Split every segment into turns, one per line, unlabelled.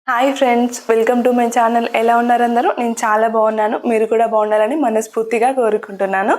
Hi friends, welcome to my channel. ఎలా ఉన్నారు అందరూ? నేను చాలా బాగున్నాను. మీరు కూడా బాగుండాలని మనస్ఫూర్తిగా కోరుకుంటున్నాను.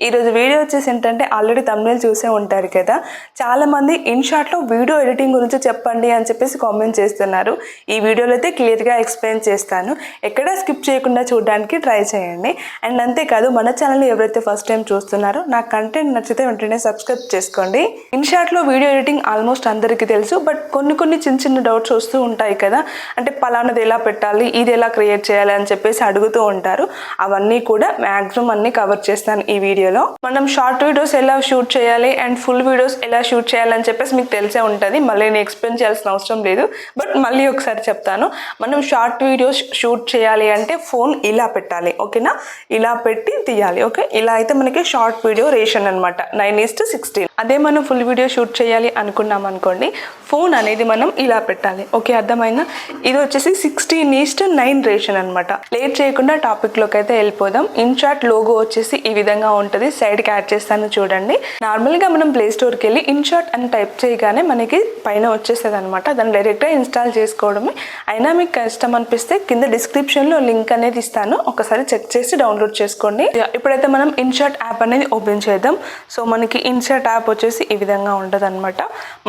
ఈరోజు వీడియో వచ్చేసి ఏంటంటే ఆల్రెడీ తమ్నేల్ చూసే ఉంటారు కదా, చాలామంది ఇన్షాట్లో వీడియో ఎడిటింగ్ గురించి చెప్పండి అని చెప్పేసి కామెంట్ చేస్తున్నారు. ఈ వీడియోలో అయితే క్లియర్గా ఎక్స్ప్లెయిన్ చేస్తాను. ఎక్కడా స్కిప్ చేయకుండా చూడడానికి ట్రై చేయండి. అండ్ అంతేకాదు, మన ఛానల్ని ఎవరైతే ఫస్ట్ టైం చూస్తున్నారో నా కంటెంట్ నచ్చితే వెంటనే సబ్స్క్రైబ్ చేసుకోండి. ఇన్షాట్లో వీడియో ఎడిటింగ్ ఆల్మోస్ట్ అందరికీ తెలుసు, బట్ కొన్ని చిన్న చిన్న డౌట్స్ వస్తూ ఉంటాయి కదా, అంటే పలానాది ఎలా పెట్టాలి, ఇది ఎలా క్రియేట్ చేయాలి అని చెప్పేసి అడుగుతూ ఉంటారు. అవన్నీ కూడా మ్యాక్సిమం అన్ని కవర్ చేస్తాను ఈ వీడియోలో. మనం షార్ట్ వీడియోస్ ఎలా షూట్ చేయాలి అండ్ ఫుల్ వీడియోస్ ఎలా షూట్ చేయాలి అని చెప్పేసి మీకు తెలిసే ఉంటుంది. మళ్ళీ నేను ఎక్స్ప్లెయిన్ చేయాల్సిన అవసరం లేదు, బట్ మళ్ళీ ఒకసారి చెప్తాను. మనం షార్ట్ వీడియోస్ షూట్ చేయాలి అంటే ఫోన్ ఇలా పెట్టాలి, ఓకేనా? ఇలా పెట్టి తీయాలి, ఓకే? ఇలా అయితే మనకి షార్ట్ వీడియో రేషన్ అనమాట, 9:16. అదే మనం ఫుల్ వీడియో షూట్ చేయాలి అనుకున్నాం అనుకోండి, ఫోన్ అనేది మనం ఇలా పెట్టాలి, ఓకే? అర్థమైందా? ఇది వచ్చేసి 16:9 రేషన్ అనమాట. లేట్ చేయకుండా టాపిక్లోకి అయితే వెళ్ళిపోదాం. ఇన్షాట్ లోగో వచ్చేసి ఈ విధంగా ఉంటుంది. సైడ్కి యాడ్ చేస్తాను చూడండి. నార్మల్గా మనం ప్లే స్టోర్కి వెళ్ళి ఇన్షాట్ అని టైప్ చేయగానే మనకి పైన వచ్చేస్తుంది అనమాట. దాన్ని డైరెక్ట్గా ఇన్స్టాల్ చేసుకోవడమే. అయినా మీకు కష్టం అనిపిస్తే కింద డిస్క్రిప్షన్లో లింక్ అనేది ఇస్తాను, ఒకసారి చెక్ చేసి డౌన్లోడ్ చేసుకోండి. ఇప్పుడైతే మనం ఇన్షాట్ యాప్ అనేది ఓపెన్ చేద్దాం. సో మనకి ఇన్షాట్ యాప్ వచ్చేసి ఈ విధంగా ఉంటుంది అనమాట.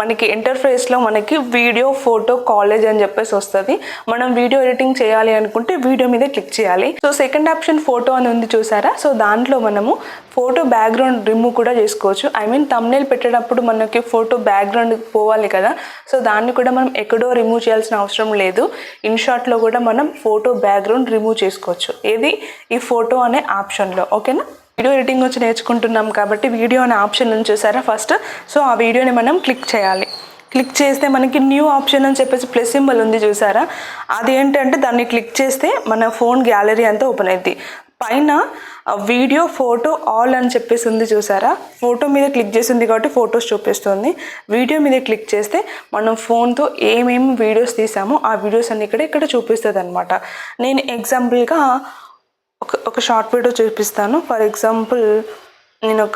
మనకి ఇంటర్ఫేస్లో మనకి వీడియో, ఫోటో, కాలేజ్ అని చెప్పేసి వస్తుంది. మనం వీడియో ఎడిటింగ్ చేయాలి అనుకుంటే వీడియో మీద క్లిక్ చేయాలి. సో సెకండ్ ఆప్షన్ ఫోటో అని ఉంది, చూసారా? సో దాంట్లో మనము ఫోటో బ్యాక్గ్రౌండ్ రిమూవ్ కూడా చేసుకోవచ్చు. ఐ మీన్ తమ్నేల్ పెట్టేటప్పుడు మనకి ఫోటో బ్యాక్గ్రౌండ్ పోవాలి కదా, సో దాన్ని కూడా మనం ఎక్కడో రిమూవ్ చేయాల్సిన అవసరం లేదు. ఇన్షాట్లో కూడా మనం ఫోటో బ్యాక్గ్రౌండ్ రిమూవ్ చేసుకోవచ్చు. ఏది? ఈ ఫోటో అనే ఆప్షన్లో, ఓకేనా? వీడియో ఎడిటింగ్ వచ్చి నేర్చుకుంటున్నాం కాబట్టి వీడియో అనే ఆప్షన్ నుంచి చూసారా ఫస్ట్. సో ఆ వీడియోని మనం క్లిక్ చేయాలి. క్లిక్ చేస్తే మనకి న్యూ ఆప్షన్ అని చెప్పేసి ప్లస్ సింబల్ ఉంది, చూసారా? అది ఏంటంటే దాన్ని క్లిక్ చేస్తే మన ఫోన్ గ్యాలరీ అంతా ఓపెన్ అవుతుంది. పైన వీడియో, ఫోటో, ఆల్ అని చెప్పేసి ఉంది, చూసారా? ఫోటో మీద క్లిక్ చేసింది కాబట్టి ఫొటోస్ చూపిస్తుంది. వీడియో మీద క్లిక్ చేస్తే మనం ఫోన్తో ఏమేమి వీడియోస్ తీసామో ఆ వీడియోస్ అన్ని ఇక్కడ చూపిస్తుంది అనమాట. నేను ఎగ్జాంపుల్గా ఒక షార్ట్ వీడియో చూపిస్తాను. ఫర్ ఎగ్జాంపుల్ నేను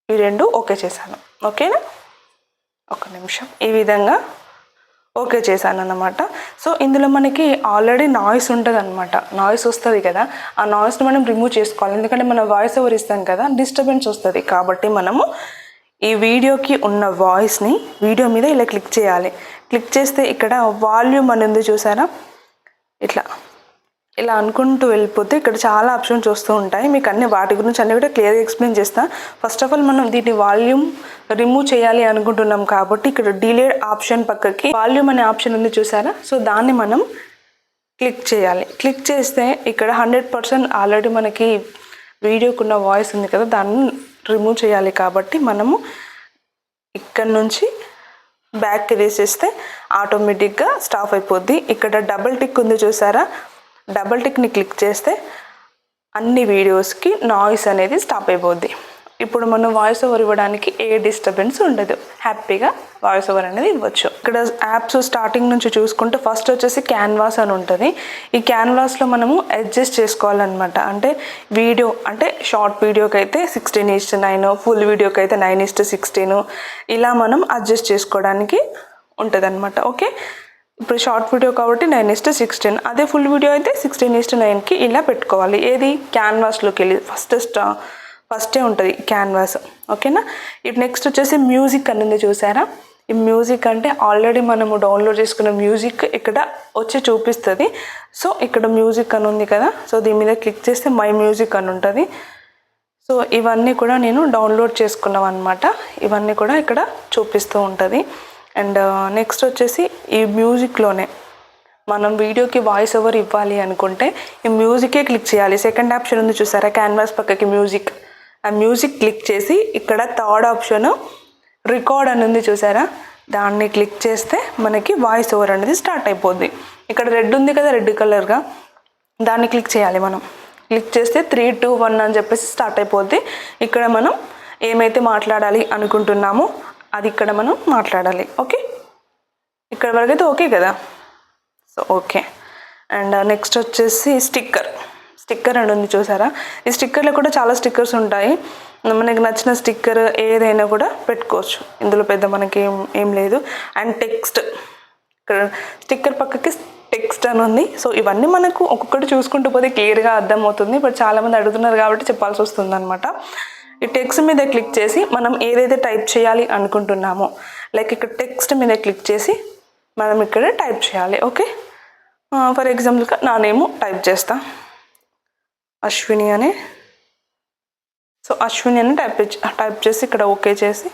ఈ రెండు ఓకే చేశాను, ఓకేనా? ఒక నిమిషం. ఈ విధంగా ఓకే చేశాను అన్నమాట. సో ఇందులో మనకి ఆల్రెడీ నాయిస్ ఉంటుంది అనమాట. నాయిస్ వస్తుంది కదా, ఆ నాయిస్ని మనం రిమూవ్ చేసుకోవాలి. ఎందుకంటే మనం వాయిస్ ఓవర్ ఇస్తాం కదా, డిస్టర్బెన్స్ వస్తుంది. కాబట్టి మనము ఈ వీడియోకి ఉన్న వాయిస్ని వీడియో మీద ఇలా క్లిక్ చేయాలి. క్లిక్ చేస్తే ఇక్కడ వాల్యూమ్ అని ఉంది, చూసారా? ఇలా అనుకుంటూ వెళ్ళిపోతే ఇక్కడ చాలా ఆప్షన్స్ వస్తూ ఉంటాయి. మీకు అన్ని వాటి గురించి అన్ని కూడా క్లియర్గా ఎక్స్ప్లెయిన్ చేస్తాను. ఫస్ట్ ఆఫ్ ఆల్ మనం దీన్ని వాల్యూమ్ రిమూవ్ చేయాలి అనుకుంటున్నాం కాబట్టి ఇక్కడ డిలేడ్ ఆప్షన్ పక్కకి వాల్యూమ్ అనే ఆప్షన్ ఉంది, చూసారా? సో దాన్ని మనం క్లిక్ చేయాలి. క్లిక్ చేస్తే ఇక్కడ 100% ఆల్రెడీ మనకి వీడియోకున్న వాయిస్ ఉంది కదా, దాన్ని రిమూవ్ చేయాలి. కాబట్టి మనము ఇక్కడ నుంచి బ్యాక్కి వేసేస్తే ఆటోమేటిక్గా స్టాప్ అయిపోద్ది. ఇక్కడ డబుల్ టిక్ ఉంది, చూసారా? డబుల్ టిక్ని క్లిక్ చేస్తే అన్ని వీడియోస్కి నాయిస్ అనేది స్టాప్ అయిపోద్ది. ఇప్పుడు మనం వాయిస్ ఓవర్ ఇవ్వడానికి ఏ డిస్టర్బెన్స్ ఉండదు, హ్యాపీగా వాయిస్ ఓవర్ అనేది ఇవ్వచ్చు. ఇక్కడ యాప్స్ స్టార్టింగ్ నుంచి చూసుకుంటే ఫస్ట్ వచ్చేసి క్యాన్వాస్ అని ఉంటుంది. ఈ క్యాన్వాస్లో మనము అడ్జస్ట్ చేసుకోవాలన్నమాట. అంటే వీడియో, అంటే షార్ట్ వీడియోకి అయితే 16:9, ఫుల్ వీడియోకి అయితే 9:16, ఇలా మనం అడ్జస్ట్ చేసుకోవడానికి ఉంటుంది అనమాట, ఓకే? ఇప్పుడు షార్ట్ వీడియో కాబట్టి 9:16, అదే ఫుల్ వీడియో అయితే 16:9కి ఇలా పెట్టుకోవాలి. ఏది? క్యాన్వాస్లోకి వెళ్ళి ఫస్టే ఉంటుంది క్యాన్వాస్, ఓకేనా? ఇప్పుడు నెక్స్ట్ వచ్చేసి మ్యూజిక్ అనేది, చూసారా? ఈ మ్యూజిక్ అంటే ఆల్రెడీ మనము డౌన్లోడ్ చేసుకున్న మ్యూజిక్ ఇక్కడ వచ్చి చూపిస్తుంది. సో ఇక్కడ మ్యూజిక్ అని ఉంది కదా, సో దీని మీద క్లిక్ చేస్తే మై మ్యూజిక్ అని ఉంటుంది. సో ఇవన్నీ కూడా నేను డౌన్లోడ్ చేసుకున్నాం అనమాట. ఇవన్నీ కూడా ఇక్కడ చూపిస్తూ ఉంటుంది. అండ్ నెక్స్ట్ వచ్చేసి ఈ మ్యూజిక్లోనే మనం వీడియోకి వాయిస్ ఓవర్ ఇవ్వాలి అనుకుంటే ఈ మ్యూజికే క్లిక్ చేయాలి. సెకండ్ ఆప్షన్ ఉంది, చూసారా? క్యాన్వాస్ పక్కకి మ్యూజిక్. ఆ మ్యూజిక్ క్లిక్ చేసి ఇక్కడ థర్డ్ ఆప్షన్ రికార్డ్ అని ఉంది, చూసారా? దాన్ని క్లిక్ చేస్తే మనకి వాయిస్ ఓవర్ అనేది స్టార్ట్ అయిపోద్ది. ఇక్కడ రెడ్ ఉంది కదా, రెడ్ కలర్గా, దాన్ని క్లిక్ చేయాలి. మనం క్లిక్ చేస్తే 3, 2, 1 అని చెప్పేసి స్టార్ట్ అయిపోద్ది. ఇక్కడ మనం ఏమైతే మాట్లాడాలి అనుకుంటున్నామో అది ఇక్కడ మనం మాట్లాడాలి, ఓకే? ఇక్కడ వరకు అయితే ఓకే కదా. So okay. అండ్ నెక్స్ట్ వచ్చేసి స్టిక్కర్ అని ఉంది, చూసారా? ఈ స్టిక్కర్లో కూడా చాలా స్టిక్కర్స్ ఉంటాయి. మనకి నచ్చిన స్టిక్కర్ ఏదైనా కూడా పెట్టుకోవచ్చు, ఇందులో పెద్ద మనకి ఏం లేదు. అండ్ ఇక్కడ స్టిక్కర్ పక్కకి టెక్స్ట్ అని ఉంది. సో ఇవన్నీ మనకు ఒక్కొక్కటి చూసుకుంటూ పోతే క్లియర్గా అర్థమవుతుంది. బట్ చాలామంది అడుగుతున్నారు కాబట్టి చెప్పాల్సి వస్తుంది అనమాట. ఈ టెక్స్ట్ మీద క్లిక్ చేసి మనం ఏదైతే టైప్ చేయాలి అనుకుంటున్నామో లైక్ ఇక్కడ టెక్స్ట్ మీద క్లిక్ చేసి మనం ఇక్కడ టైప్ చేయాలి. ఓకే, ఫర్ ఎగ్జాంపుల్గా నా నేమ్ టైప్ చేస్తా, అశ్విని అని. సో అశ్విని అని టైప్ చేసి ఇక్కడ ఓకే చేసి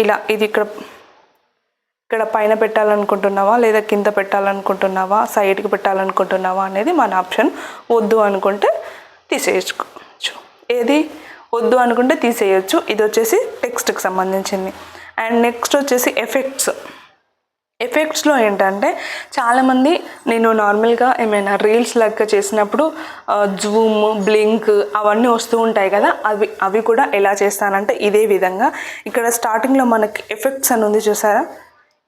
ఇలా ఇది ఇక్కడ పైన పెట్టాలనుకుంటున్నావా లేదా కింద పెట్టాలనుకుంటున్నావా సైడ్కి పెట్టాలనుకుంటున్నావా అనేది మన ఆప్షన్. వద్దు అనుకుంటే తీసేయచ్చు, ఏది వద్దు అనుకుంటే తీసేయచ్చు. ఇది వచ్చేసి టెక్స్ట్కి సంబంధించింది. అండ్ నెక్స్ట్ వచ్చేసి ఎఫెక్ట్స్లో ఏంటంటే చాలామంది నేను నార్మల్గా ఏమైనా రీల్స్ లెక్క చేసినప్పుడు జూమ్ బ్లింక్ అవన్నీ వస్తూ ఉంటాయి కదా, అవి కూడా ఎలా చేస్తానంటే ఇదే విధంగా ఇక్కడ స్టార్టింగ్లో మనకి ఎఫెక్ట్స్ అని ఉంది చూసారా,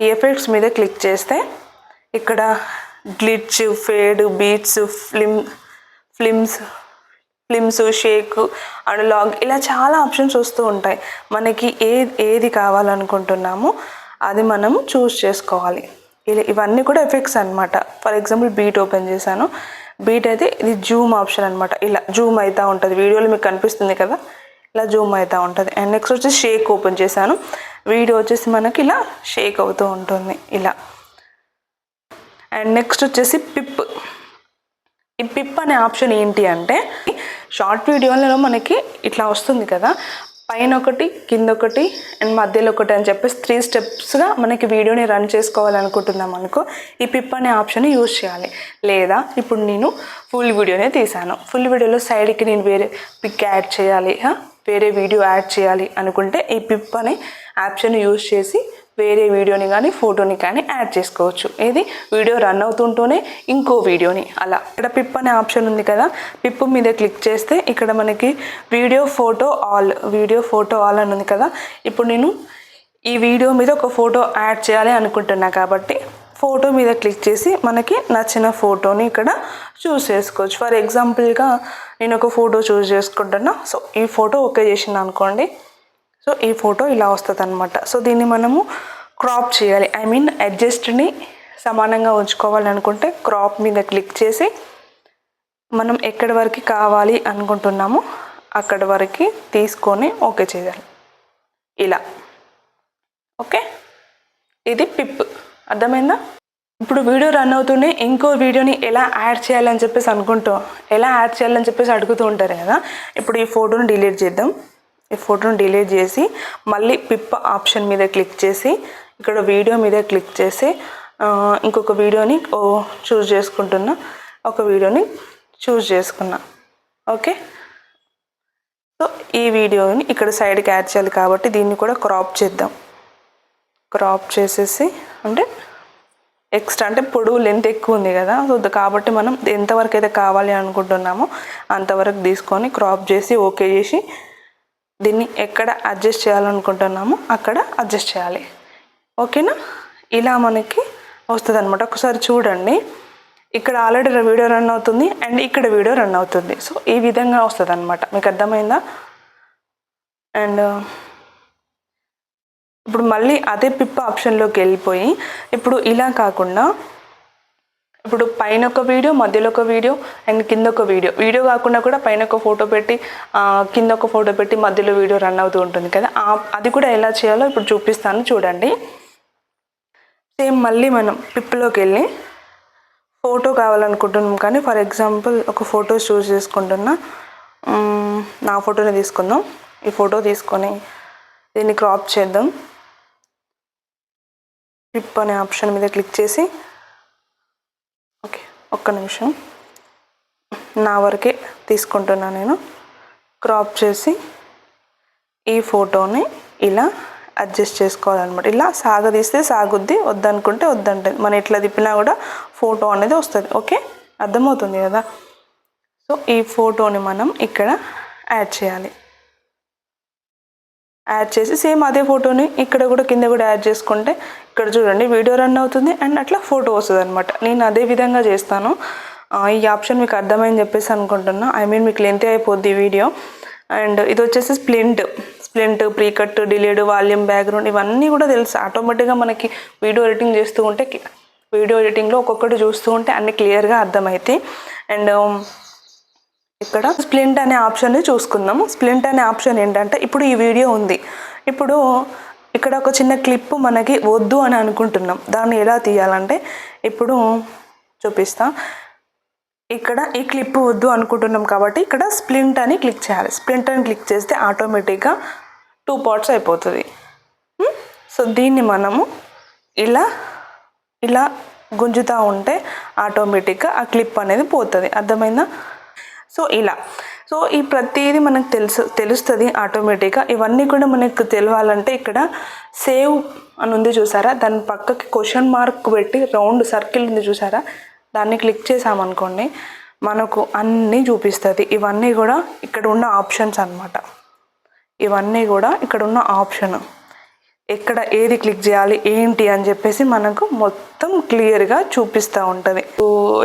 ఈ ఎఫెక్ట్స్ మీద క్లిక్ చేస్తే ఇక్కడ glitch, fade, beats, films, shake, analog ఇలా చాలా ఆప్షన్స్ వస్తూ ఉంటాయి. మనకి ఏది కావాలనుకుంటున్నామో అది మనం చూస్ చేసుకోవాలి. ఇవన్నీ కూడా ఎఫెక్ట్స్ అనమాట. ఫర్ ఎగ్జాంపుల్ బీట్ ఓపెన్ చేశాను, బీట్ అయితే ఇది జూమ్ ఆప్షన్ అనమాట. ఇలా జూమ్ అవుతూ ఉంటుంది, వీడియోలో మీకు కనిపిస్తుంది కదా, ఇలా జూమ్ అవుతూ ఉంటుంది. అండ్ నెక్స్ట్ వచ్చేసి షేక్ ఓపెన్ చేశాను, వీడియో వచ్చేసి మనకి ఇలా షేక్ అవుతూ ఉంటుంది ఇలా. అండ్ నెక్స్ట్ వచ్చేసి ఈ పిప్ అనే ఆప్షన్ ఏంటి అంటే షార్ట్ వీడియోలలో మనకి ఇట్లా వస్తుంది కదా, పైన ఒకటి కింద ఒకటి అండ్ మధ్యలో ఒకటి అని చెప్పేసి 3 స్టెప్స్గా మనకి వీడియోని రన్ చేసుకోవాలనుకుంటున్నాం అనుకో, ఈ పిప్ అనే ఆప్షన్ యూజ్ చేయాలి. లేదా ఇప్పుడు నేను ఫుల్ వీడియోనే తీసాను, ఫుల్ వీడియోలో సైడ్కి నేను వేరే పిక్ యాడ్ చేయాలి, వేరే వీడియో యాడ్ చేయాలి అనుకుంటే ఈ పిప్ అనే ఆప్షన్ యూజ్ చేసి వేరే వీడియోని కానీ ఫోటోని కానీ యాడ్ చేసుకోవచ్చు. ఏది వీడియో రన్ అవుతుంటూనే ఇంకో వీడియోని అలా. ఇక్కడ పిప్ అనే ఆప్షన్ ఉంది కదా, పిప్ మీద క్లిక్ చేస్తే ఇక్కడ మనకి వీడియో ఫోటో ఆల్ అని ఉంది కదా. ఇప్పుడు నేను ఈ వీడియో మీద ఒక ఫోటో యాడ్ చేయాలి అనుకుంటున్నా కాబట్టి ఫోటో మీద క్లిక్ చేసి మనకి నచ్చిన ఫోటోని ఇక్కడ చూస్ చేసుకోవచ్చు. ఫర్ ఎగ్జాంపుల్గా నేను ఒక ఫోటో చూస్ చేసుకుంటున్నా. సో ఈ ఫోటో ఓకే చేసిన అనుకోండి, సో ఈ ఫోటో ఇలా వస్తుంది అనమాట. సో దీన్ని మనము క్రాప్ చేయాలి, అడ్జస్ట్ని సమానంగా ఉంచుకోవాలనుకుంటే క్రాప్ మీద క్లిక్ చేసి మనం ఎక్కడి వరకు కావాలి అనుకుంటున్నామో అక్కడి వరకు తీసుకొని ఓకే చేయాలి ఇలా. ఓకే, ఇది పిప్, అర్థమైందా? ఇప్పుడు వీడియో రన్ అవుతూనే ఇంకో వీడియోని ఎలా యాడ్ చేయాలని చెప్పేసి అడుగుతూ ఉంటారు కదా. ఇప్పుడు ఈ ఫోటోని డిలీట్ చేద్దాం. ఈ ఫోటోని డిలీట్ చేసి మళ్ళీ పిప్ ఆప్షన్ మీద క్లిక్ చేసి ఇక్కడ వీడియో మీద క్లిక్ చేసి ఇంకొక వీడియోని చూస్ చేసుకుంటున్నా, ఒక వీడియోని చూస్ చేసుకున్నా. ఓకే, సో ఈ వీడియోని ఇక్కడ సైడ్కి యాడ్ చేయాలి కాబట్టి దీన్ని కూడా క్రాప్ చేద్దాం. క్రాప్ చేసేసి అంటే ఎక్స్ట్రా అంటే పొడవు లెంత్ ఎక్కువ ఉంది కదా, సో కాబట్టి మనం ఎంతవరకు అయితే కావాలి అనుకుంటున్నామో అంతవరకు తీసుకొని క్రాప్ చేసి ఓకే చేసి దీన్ని ఎక్కడ అడ్జస్ట్ చేయాలనుకుంటున్నామో అక్కడ అడ్జస్ట్ చేయాలి. ఓకేనా, ఇలా మనకి వస్తుంది అనమాట. ఒకసారి చూడండి, ఇక్కడ ఆల్రెడీ వీడియో రన్ అవుతుంది అండ్ ఇక్కడ వీడియో రన్ అవుతుంది. సో ఈ విధంగా వస్తుంది అనమాట, మీకు అర్థమైందా? అండ్ ఇప్పుడు మళ్ళీ అదే పిప్ ఆప్షన్లోకి వెళ్ళిపోయి ఇప్పుడు ఇలా కాకుండా ఇప్పుడు పైన ఒక వీడియో, మధ్యలో ఒక వీడియో అండ్ కింద ఒక వీడియో కాకుండా కూడా పైన ఒక ఫోటో పెట్టి కింద ఒక ఫోటో పెట్టి మధ్యలో వీడియో రన్ అవుతూ ఉంటుంది కదా, అది కూడా ఎలా చేయాలో ఇప్పుడు చూపిస్తాను చూడండి. సేమ్ మళ్ళీ మనం పిప్లోకి వెళ్ళి ఫోటో కావాలనుకుంటున్నాం కానీ ఫర్ ఎగ్జాంపుల్ ఒక ఫోటో చూస్ చేసుకుంటున్నా, నా ఫోటోని తీసుకుందాం. ఈ ఫోటో తీసుకొని దీన్ని క్రాప్ చేద్దాం. పిప్ అనే ఆప్షన్ మీద క్లిక్ చేసి ఓకే, ఒక్క నిమిషం, నా వరకే తీసుకుంటున్నా నేను. క్రాప్ చేసి ఈ ఫోటోని ఇలా అడ్జస్ట్ చేసుకోవాలన్నమాట. ఇలా సాగదీస్తే సాగుద్ది, వద్దనుకుంటే వద్దంటుంది. మనం ఎట్లా తిప్పినా కూడా ఫోటో అనేది వస్తుంది. ఓకే, అర్థమవుతుంది కదా? సో ఈ ఫోటోని మనం ఇక్కడ యాడ్ చేయాలి. యాడ్ చేసి సేమ్ అదే ఫోటోని ఇక్కడ కూడా కింద కూడా యాడ్ చేసుకుంటే ఇక్కడ చూడండి వీడియో రన్ అవుతుంది అండ్ అట్లా ఫోటో వస్తుంది అనమాట. నేను అదే విధంగా చేస్తాను. ఈ ఆప్షన్ మీకు అర్థమైంది చెప్పేసి అనుకుంటున్నా. మీకు లెంత్ అయిపోద్ది వీడియో. అండ్ ఇది వచ్చేసి స్ప్లింట్, ప్రీకట్, డిలేడ్, వాల్యూమ్, బ్యాక్గ్రౌండ్ ఇవన్నీ కూడా తెలుసు. ఆటోమేటిక్గా మనకి వీడియో ఎడిటింగ్ చేస్తూ ఉంటే వీడియో ఎడిటింగ్లో ఒక్కొక్కటి చూస్తూ ఉంటే అన్ని క్లియర్గా అర్థమవుతాయి. అండ్ ఇక్కడ స్ప్లింట్ అనే ఆప్షన్ని చూసుకుందాము. స్ప్లింట్ అనే ఆప్షన్ ఏంటంటే, ఇప్పుడు ఈ వీడియో ఉంది, ఇప్పుడు ఇక్కడ ఒక చిన్న క్లిప్ మనకి వద్దు అని అనుకుంటున్నాం. దాన్ని ఎలా తీయాలంటే ఇప్పుడు చూపిస్తా. ఇక్కడ ఈ క్లిప్ వద్దు అనుకుంటున్నాం కాబట్టి ఇక్కడ స్ప్లింట్ అని క్లిక్ చేయాలి. స్ప్లింట్ అని క్లిక్ చేస్తే ఆటోమేటిక్గా 2 పార్ట్స్ అయిపోతుంది. సో దీన్ని మనము ఇలా ఇలా గుంజుతూ ఉంటే ఆటోమేటిక్గా ఆ క్లిప్ అనేది పోతుంది. అర్థమైందా? సో ఇలా ఈ ప్రతిదీ మనకు తెలుస్తుంది ఆటోమేటిక్గా. ఇవన్నీ కూడా మనకు తెలియాలంటే ఇక్కడ సేవ్ అని ఉంది చూసారా, దాని పక్కకి క్వశ్చన్ మార్క్ పెట్టి రౌండ్ సర్కిల్ ఉంది చూసారా, దాన్ని క్లిక్ చేసామనుకోండి మనకు అన్నీ చూపిస్తుంది. ఇవన్నీ కూడా ఇక్కడ ఉన్న ఆప్షన్స్ అన్నమాట. ఇవన్నీ కూడా ఇక్కడ ఉన్న ఆప్షన్, ఎక్కడ ఏది క్లిక్ చేయాలి ఏంటి అని చెప్పేసి మనకు మొత్తం క్లియర్గా చూపిస్తూ ఉంటుంది.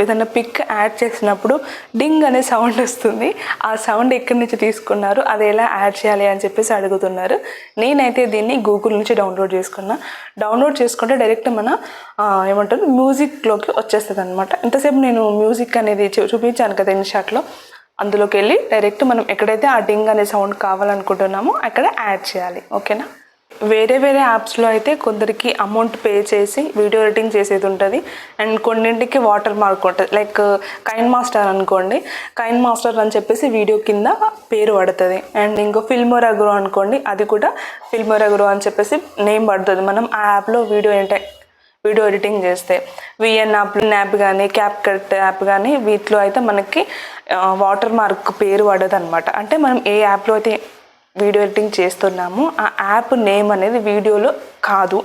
ఏదైనా పిక్ యాడ్ చేసినప్పుడు డింగ్ అనే సౌండ్ వస్తుంది. ఆ సౌండ్ ఎక్కడి నుంచి తీసుకున్నారు, అది ఎలా యాడ్ చేయాలి అని చెప్పేసి అడుగుతున్నారు. నేనైతే దీన్ని గూగుల్ నుంచి డౌన్లోడ్ చేసుకున్నా. డౌన్లోడ్ చేసుకుంటే డైరెక్ట్ మన ఏమంటారు మ్యూజిక్లోకి వచ్చేస్తుంది అనమాట. ఇంతసేపు నేను మ్యూజిక్ అనేది చూపించాను కదా ఇన్షాట్లో, అందులోకి వెళ్ళి డైరెక్ట్ మనం ఎక్కడైతే ఆ డింగ్ అనే సౌండ్ కావాలనుకుంటున్నామో అక్కడ యాడ్ చేయాలి. ఓకేనా? వేరే యాప్స్లో అయితే కొందరికి అమౌంట్ పే చేసి వీడియో ఎడిటింగ్ చేసేది ఉంటుంది. అండ్ కొన్నింటికి వాటర్ మార్క్ ఉంటుంది. లైక్ కైన్ మాస్టర్ అనుకోండి, కైన్ మాస్టర్ అని చెప్పేసి వీడియో కింద పేరు పడుతుంది. అండ్ ఇంకో ఫిల్మోరా గ్రో అనుకోండి, అది కూడా ఫిల్మోరా గ్రో అని చెప్పేసి నేమ్ పడుతుంది. మనం ఆ యాప్లో వీడియో ఎడిటింగ్ చేస్తే విఎన్ యాప్ కానీ క్యాప్కట్ యాప్ కానీ వీటిలో అయితే మనకి వాటర్ మార్క్ పేరు పడదు అనమాట. అంటే మనం ఏ యాప్లో అయితే వీడియో ఎడిటింగ్ చేస్తున్నాము ఆ యాప్ నేమ్ అనేది వీడియోలో కాదు,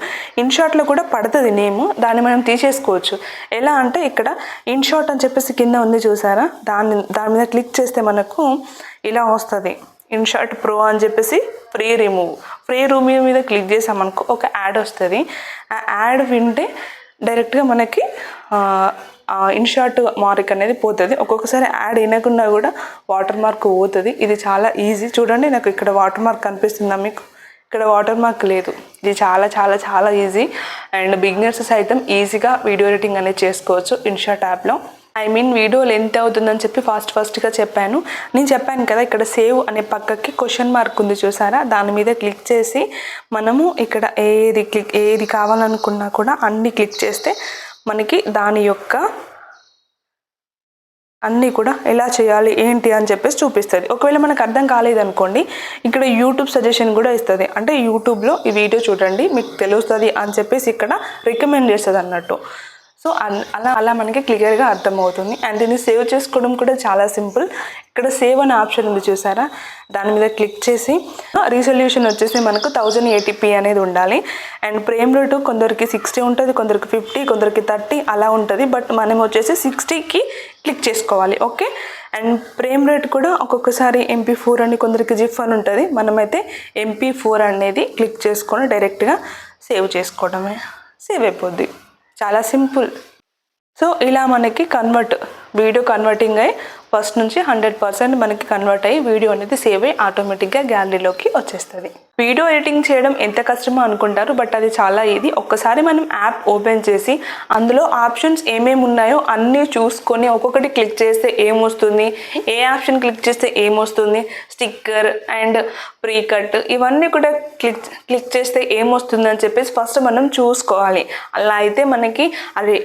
ఇన్షాట్లో కూడా పడుతుంది నేమ్, దాన్ని మనం తీసేసుకోవచ్చు. ఎలా అంటే ఇక్కడ ఇన్షాట్ అని చెప్పేసి కింద ఉంది చూసారా, దాని మీద క్లిక్ చేస్తే మనకు ఇలా వస్తుంది. ఇన్షాట్ ప్రో అని చెప్పేసి ఫ్రీ రిమూవ్ మీద క్లిక్ చేసామనుకో ఒక యాడ్ వస్తుంది. ఆ యాడ్ వింటే డైరెక్ట్గా మనకి ఇన్షాట్ మార్క్ అనేది పోతుంది. ఒక్కొక్కసారి యాడ్ వినకుండా కూడా వాటర్ మార్క్ పోతుంది. ఇది చాలా ఈజీ. చూడండి, నాకు ఇక్కడ వాటర్ మార్క్ కనిపిస్తుందా మీకు? ఇక్కడ వాటర్ మార్క్ లేదు. ఇది చాలా చాలా చాలా ఈజీ. అండ్ బిగినర్స్ సైతం ఈజీగా వీడియో ఎడిటింగ్ అనేది చేసుకోవచ్చు ఇన్షాట్ యాప్లో. వీడియో లెంత్ అవుతుందని చెప్పి ఫాస్ట్గా చెప్పాను. నేను చెప్పాను కదా, ఇక్కడ సేవ్ అనే పక్కకి క్వశ్చన్ మార్క్ ఉంది చూసారా, దాని మీద క్లిక్ చేసి మనము ఇక్కడ ఏది కావాలనుకున్నా కూడా అన్నీ క్లిక్ చేస్తే మనకి దాని యొక్క అన్నీ కూడా ఎలా చేయాలి ఏంటి అని చెప్పేసి చూపిస్తుంది. ఒకవేళ మనకు అర్థం కాలేదనుకోండి, ఇక్కడ యూట్యూబ్ సజెషన్ కూడా ఇస్తుంది. అంటే యూట్యూబ్లో ఈ వీడియో చూడండి మీకు తెలుస్తుంది అని చెప్పేసి ఇక్కడ రికమెండ్ చేస్తుంది అన్నట్టు. సో అలా మనకి క్లియర్గా అర్థమవుతుంది. అండ్ దీన్ని సేవ్ చేసుకోవడం కూడా చాలా సింపుల్. ఇక్కడ సేవ్ అనే ఆప్షన్ ఉంది చూసారా, దాని మీద క్లిక్ చేసి రీసొల్యూషన్ వచ్చేసి మనకు 1080p అనేది ఉండాలి. అండ్ ఫ్రేమ్ రేటు కొందరికి 60 ఉంటుంది, కొందరికి 50, కొందరికి 30 అలా ఉంటుంది. బట్ మనం వచ్చేసి 60కి క్లిక్ చేసుకోవాలి. ఓకే. అండ్ ఫ్రేమ్ రేట్ కూడా ఒక్కొక్కసారి MP4 అని, కొందరికి జిఫ్ అని ఉంటుంది. మనమైతే MP4 అనేది క్లిక్ చేసుకొని డైరెక్ట్గా సేవ్ చేసుకోవడమే, సేవ్ అయిపోద్ది. చాలా సింపుల్. సో ఇలా మనకి వీడియో కన్వర్టింగ్ అయ్యి ఫస్ట్ నుంచి 100% మనకి కన్వర్ట్ అయ్యి వీడియో అనేది సేవ్ అయ్యి ఆటోమేటిక్గా గ్యాలరీలోకి వచ్చేస్తుంది. వీడియో ఎడిటింగ్ చేయడం ఎంత కష్టమో అనుకుంటారు, బట్ అది చాలా ఈజీ. ఒక్కసారి మనం యాప్ ఓపెన్ చేసి అందులో ఆప్షన్స్ ఏమేమి ఉన్నాయో అన్నీ చూసుకొని ఒక్కొక్కటి క్లిక్ చేస్తే ఏమొస్తుంది, ఏ ఆప్షన్ క్లిక్ చేస్తే ఏమొస్తుంది, స్టిక్కర్ అండ్ ప్రీ కట్ ఇవన్నీ కూడా క్లిక్ చేస్తే ఏమొస్తుంది అని చెప్పేసి ఫస్ట్ మనం చూసుకోవాలి. అలా అయితే మనకి అది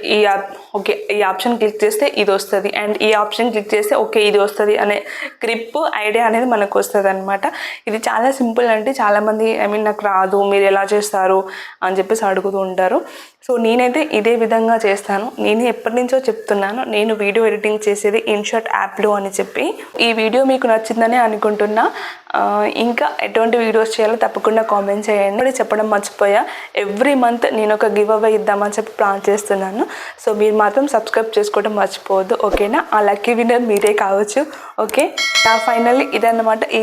ఈ ఆప్షన్ క్లిక్ చేస్తే ఇది వస్తుంది, అండ్ ఈ ఆప్షన్ క్లిక్ చేస్తే ఓకే ఇది వస్తుంది అనే గ్రిప్ ఐడియా అనేది మనకు వస్తుంది అనమాట. ఇది చాలా సింపుల్. అంటే చాలామంది నాకు రాదు, మీరు ఎలా చేస్తారు అని చెప్పేసి అడుగుతూ ఉంటారు. సో నేనైతే ఇదే విధంగా చేస్తాను. నేను ఎప్పటి నుంచో చెప్తున్నాను, నేను వీడియో ఎడిటింగ్ చేసేది ఇన్షాట్ యాప్లో అని చెప్పి. ఈ వీడియో మీకు నచ్చిందని అనుకుంటున్నా. ఇంకా ఎటువంటి వీడియోస్ చేయాలో తప్పకుండా కామెంట్ చేయండి. చెప్పడం మర్చిపోయా, ఎవ్రీ మంత్ నేను ఒక గివ్ అవే ఇద్దామని చెప్పి ప్లాన్ చేస్తున్నాను. సో మీరు మాత్రం సబ్స్క్రైబ్ చేసుకోవడం మర్చిపోవద్దు. ఓకేనా? ఆ లక్కీ విన్నర్ మీరే కావచ్చు. ఓకే, ఫైనల్లీ ఇదన్నమాట ఈ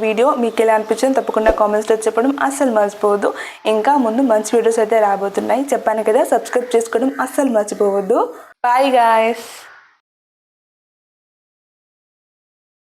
వీడియో మీకు ఎలా అనిపించింది తప్పకుండా కామెంట్స్లో చెప్పడం అస్సలు మర్చిపోవద్దు. ఇంకా ముందు మంచి వీడియోస్ అయితే రాబోతున్నాయి చెప్పాను కదా, సబ్స్క్రైబ్ చేసుకోవడం అస్సలు మర్చిపోవద్దు. Bye guys.